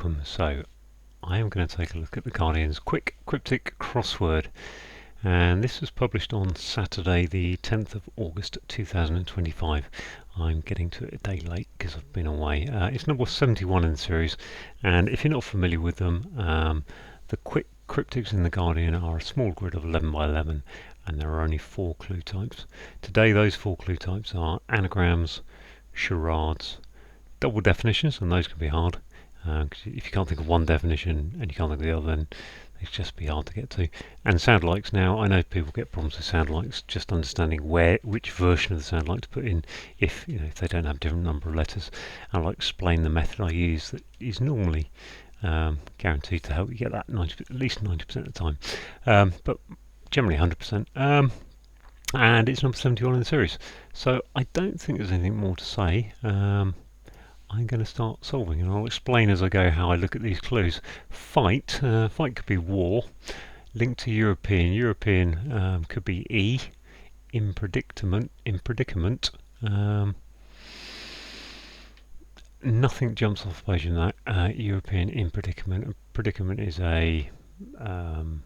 welcome. So I am going to take a look at the Guardian's Quick Cryptic crossword, and this was published on Saturday the 10th of August 2025. I'm getting to it a day late because I've been away. It's number 71 in the series, and if you're not familiar with them, the Quick Cryptics in the Guardian are a small grid of 11 by 11, and there are only 4 clue types. Today those 4 clue types are anagrams, charades, double definitions, and those can be hard. If you can't think of one definition and you can't think of the other, then they'd just be hard to get to. And sound likes. Now I know people get problems with sound likes, just understanding which version of the sound like to put in if they don't have a different number of letters. I'll explain the method I use that is normally guaranteed to help you get that at least 90% of the time, but generally 100%. And it's number 71 in the series, so I don't think there's anything more to say. I'm going to start solving, and I'll explain as I go how I look at these clues. Fight could be war. Linked to European could be E. In predicament. Nothing jumps off the page in that. European in predicament. Predicament is I don't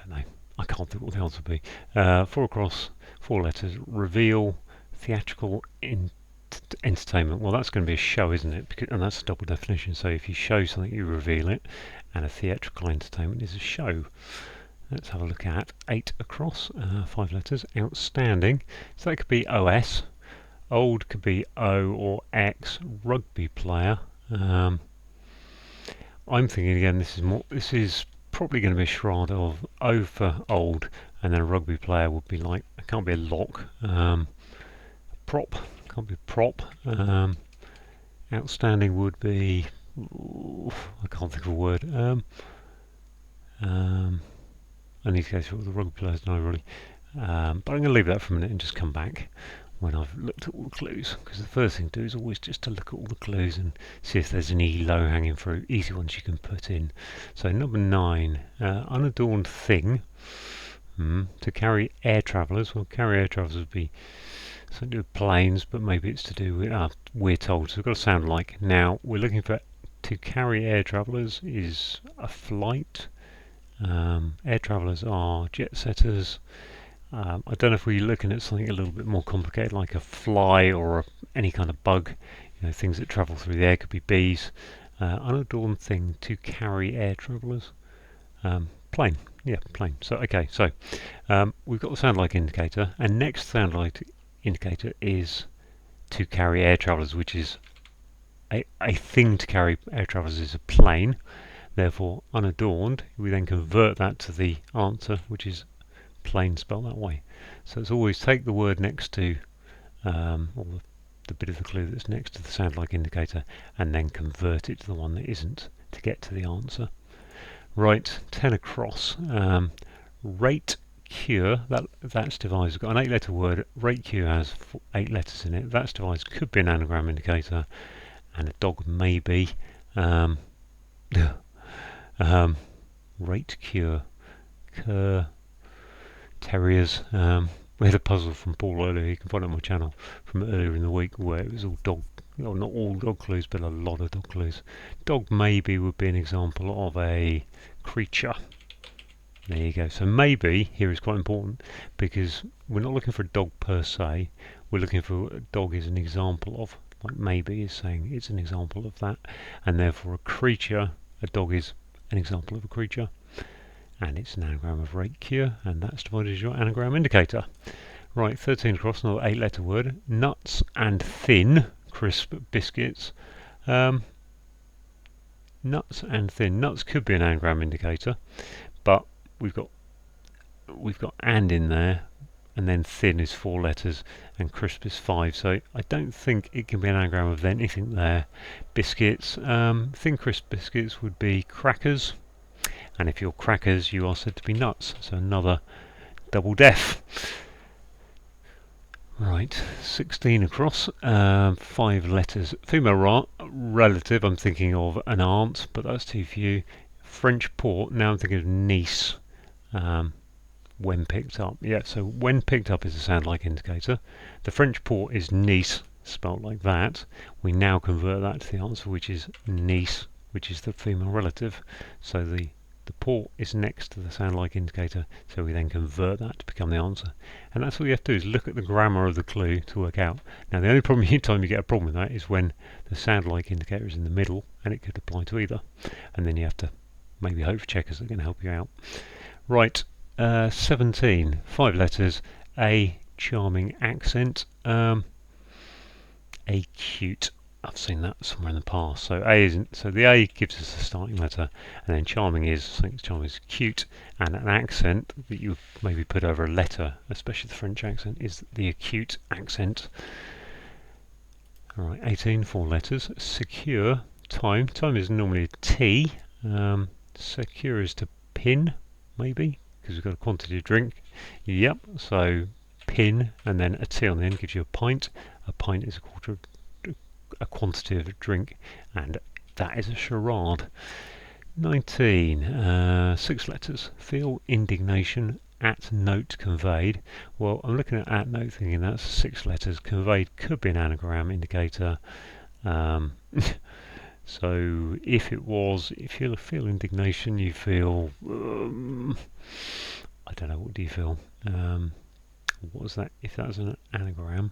know. I can't think what the answer would be. 4 across, 4 letters. Reveal, theatrical, entertainment. Well, that's going to be a show, isn't it? And that's a double definition. So if you show something, you reveal it, and a theatrical entertainment is a show. Let's have a look at 8 across, 5 letters. Outstanding. So that could be OS. Old could be O or X. Rugby player. I'm thinking again. This is probably going to be a charade of O for old, and then a rugby player would be like, it can't be a lock. Prop. Can't be prop. Outstanding would be, I can't think of a word. I need to go through all the rugby players now, really. But I'm going to leave that for a minute and just come back when I've looked at all the clues, because the first thing to do is always just to look at all the clues and see if there's any low-hanging fruit, easy ones you can put in. So number 9, unadorned thing. To carry air travellers. Well, carry air travellers would be something to do with planes, but maybe it's to do with, we're told, so we've got to sound like. Now, we're looking for, to carry air travellers is a flight. Air travellers are jet setters. I don't know if we're looking at something a little bit more complicated, like a fly or any kind of bug, things that travel through the air, could be bees. Unadorned thing, to carry air travellers. Plane. Yeah, plane. So, okay, so we've got the sound like indicator, and next sound like indicator is to carry air travellers, which is a thing to carry air travellers is a plane. Therefore, unadorned, we then convert that to the answer, which is plane spelled that way. So it's always take the word next to, or the bit of the clue that's next to the sound like indicator, and then convert it to the one that isn't to get to the answer. Right, 10 across. Rate cure, that's devised. We've got an 8-letter word. Rate cure has 8 letters in it. That's devised. Could be an anagram indicator, and a dog maybe. Rate cure. Terriers. We had a puzzle from Paul earlier. You can find it on my channel from earlier in the week where it was all dog. Well, not all dog clues, but a lot of dog clues. Dog maybe would be an example of a creature. There you go. So maybe here is quite important, because we're not looking for a dog per se. We're looking for a dog is an example of, like maybe is saying it's an example of that, and therefore a creature, a dog is an example of a creature, and it's an anagram of rate cure, and that's divided as your anagram indicator. Right, 13 across, another 8-letter word. Nuts and thin. Crisp biscuits. Nuts and thin. Nuts could be an anagram indicator, but we've got and in there, and then thin is 4 letters and crisp is 5, so I don't think it can be an anagram of anything there. Biscuits, thin crisp biscuits would be crackers, and if you're crackers you are said to be nuts, so another double def. Right, 16 across, 5 letters. Female relative, I'm thinking of an aunt, but that's too few. French port, now I'm thinking of niece. When picked up. Yeah, so when picked up is a sound like indicator. The French port is niece, spelt like that. We now convert that to the answer, which is niece which is the female relative. So the port is next to the sound like indicator, so we then convert that to become the answer. And that's all you have to do, is look at the grammar of the clue to work out. Now the only time you get a problem with that is when the sound like indicator is in the middle, and it could apply to either. And then you have to maybe hope for checkers that can help you out. Right, 17, 5 letters, A, charming accent, A, cute. I've seen that somewhere in the past. So A isn't. So the A gives us the starting letter, and then charming is, I think charming is cute, and an accent that you maybe put over a letter, especially the French accent, is the acute accent. All right, 18, 4 letters. Secure, time. Time is normally a T. Secure is to pin, maybe, because we've got a quantity of drink. Yep. So pin, and then a T on the end gives you a pint. A pint is a quarter of a quantity of a drink, and that is a charade. 19, 6 letters. Feel indignation at note conveyed. Well, I'm looking at note thinking that's 6 letters. Conveyed could be an anagram indicator. So if it was, if you feel indignation, you feel, I don't know, what do you feel? What was that? If that was an anagram,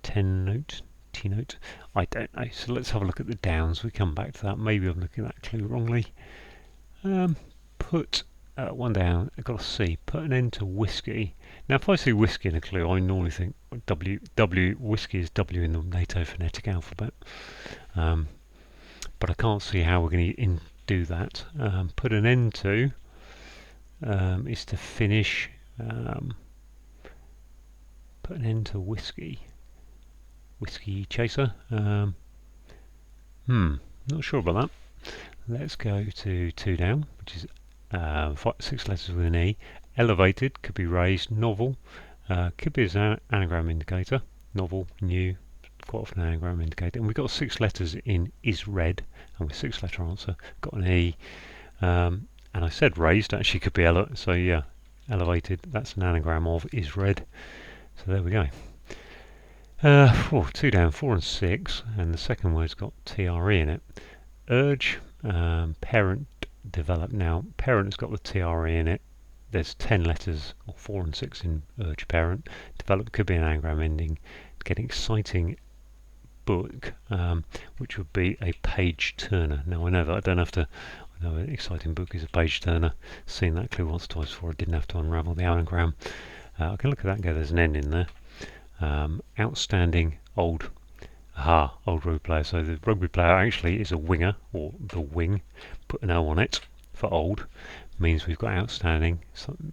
10 note, T note, I don't know. So let's have a look at the downs. We come back to that. Maybe I'm looking at that clue wrongly. Put one down. I've got a C. Put an end to whiskey. Now, if I see whiskey in a clue, I normally think whiskey is W in the NATO phonetic alphabet. But I can't see how we're going to do that. Put an end to is to finish. Put an end to whiskey. Whiskey chaser. Not sure about that. Let's go to 2 down, which is 6 letters with an E. Elevated could be raised. Novel could be an anagram indicator. Novel, new, quite often an anagram indicator. And we've got 6 letters in is read, and with 6 letter answer, got an E. And I said raised, actually could be so yeah, elevated. That's an anagram of is read. So there we go. 2 down, 4 and 6, and the second word's got TRE in it. Urge, parent, develop. Now, parent has got the TRE in it. There's 10 letters, or 4 and 6 in urge parent. Develop could be an anagram ending. Get exciting book, which would be a page turner. Now, I know that I don't have to. I know an exciting book is a page turner. Seen that clue once or twice before. I didn't have to unravel the anagram. I can look at that and go, there's an end in there. Outstanding old rugby player. So the rugby player actually is a winger, or the wing. Put an O on it for old. Means we've got outstanding,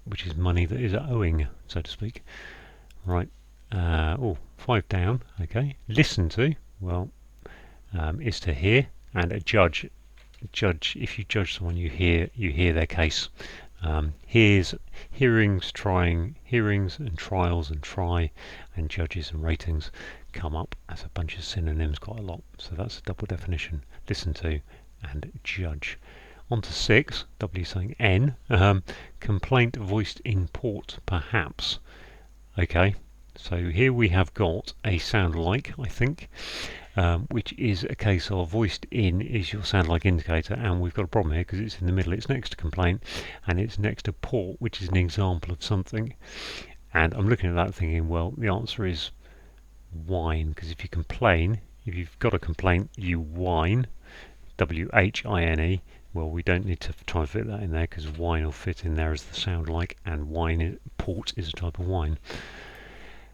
which is money that is owing, so to speak. Right. 5 down. Okay. Listen to. Well, is to hear, and a judge. If you judge someone, you hear their case. Hearings and trials and try, and judges and ratings come up as a bunch of synonyms quite a lot. So that's a double definition. Listen to and judge. On to 6, W saying N. Complaint voiced in port, perhaps. Okay, so here we have got a sound like, I think, which is a case of voiced in is your sound like indicator, and we've got a problem here because it's in the middle. It's next to complaint, and it's next to port, which is an example of something. And I'm looking at that thinking, well, the answer is whine, because if you complain, if you've got a complaint, you whine, WHINE. Well, we don't need to try and fit that in there because wine will fit in there as the sound like, and port is a type of wine.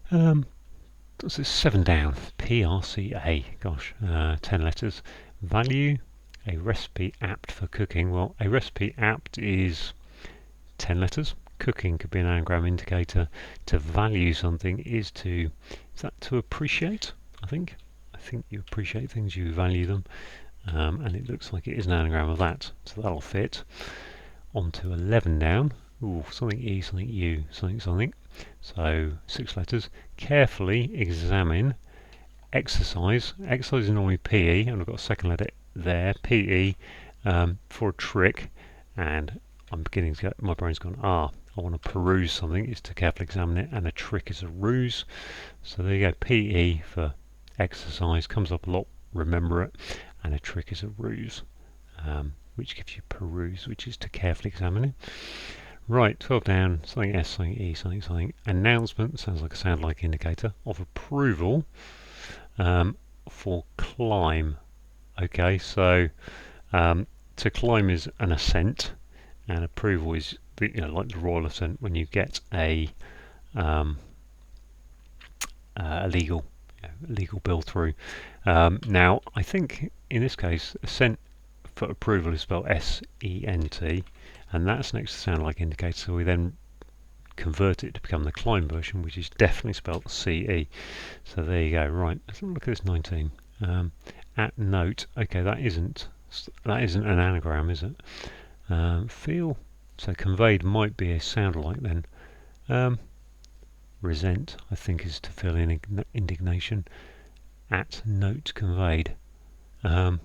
This is 7 down. PRCA. Gosh, 10 letters. Value, a recipe apt for cooking. Well, a recipe apt is 10 letters. Cooking could be an anagram indicator. To value something is to appreciate, I think. I think you appreciate things, you value them. And it looks like it is an anagram of that, so that'll fit. On to 11 down. Ooh, something E, something U, something. So 6 letters. Carefully examine. Exercise. Exercise is normally PE, and I've got a second letter there. PE for a trick, and I'm beginning to get, my brain's gone, I want to peruse something. It's to carefully examine it, and a trick is a ruse. So there you go. PE for exercise comes up a lot. Remember it. And a trick is a ruse. which gives you peruse, which is to carefully examine it. Right, 12 down, something S, something E, something, something. Announcement, sounds like a sound like indicator of approval for climb. Okay, so to climb is an ascent, and approval is like the royal ascent when you get a legal bill through. Now, I think in this case, ascent for approval is spelled S-E-N-T, and that's next to sound like indicator, so we then convert it to become the climb version, which is definitely spelled C-E. So there you go. Right, let's look at this 19. At note, okay, that isn't an anagram, is it? Feel, so conveyed might be a sound like then. Resent, I think, is to feel indignation. At note conveyed. No,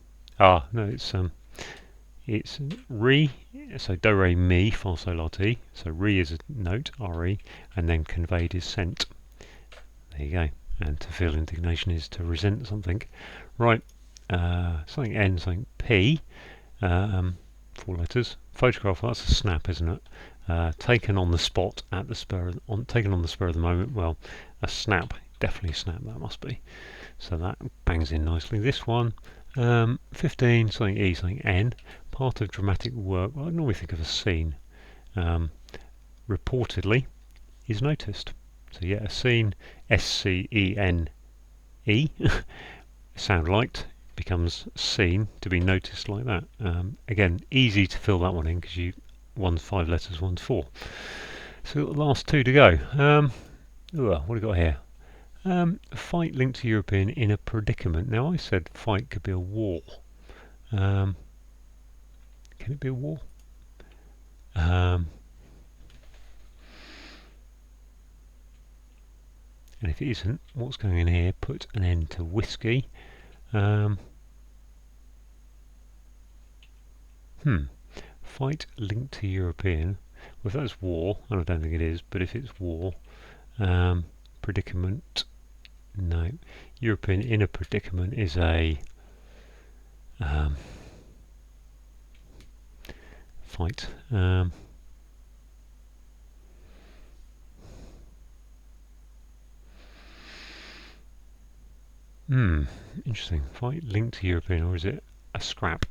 it's re, so do re mi fa sol la ti. So re is a note, re, and then conveyed is sent. There you go. And to feel indignation is to resent something. Right, something N, something P, 4 letters. Photograph, that's a snap, isn't it? Taken on the spot, at the spur, taken on the spur of the moment. Well, a snap, definitely a snap, that must be. So that bangs in nicely. This one, 15, something E, something N, part of dramatic work. Well, I normally think of a scene. Reportedly is noticed. So yeah, a scene, S-C-E-N-E, sound liked, becomes seen, to be noticed like that. Again, easy to fill that one in because one's 5 letters, one's 4. So we've got the last 2 to go. What have we got here? Fight linked to European in a predicament. Now I said fight could be a war. Can it be a war? And if it isn't, what's going in here? Put an end to whiskey. Fight linked to European. Well, if that's war, and I don't think it is, but if it's war, predicament, no. European in a predicament is a fight. Interesting. Fight linked to European, or is it a scrap?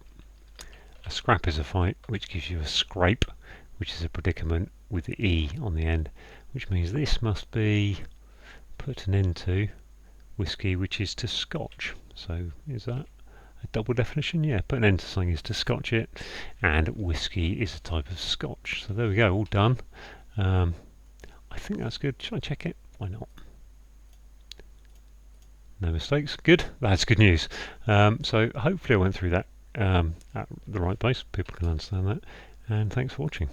A scrap is a fight, which gives you a scrape, which is a predicament with the E on the end, which means this must be put an end to whiskey, which is to scotch. So is that a double definition? Yeah, put an end to something is to scotch it, and whiskey is a type of scotch. So there we go, all done. I think that's good. Should I check it? Why not? No mistakes. Good. That's good news. So hopefully I went through that at the right place. People can understand that. And thanks for watching.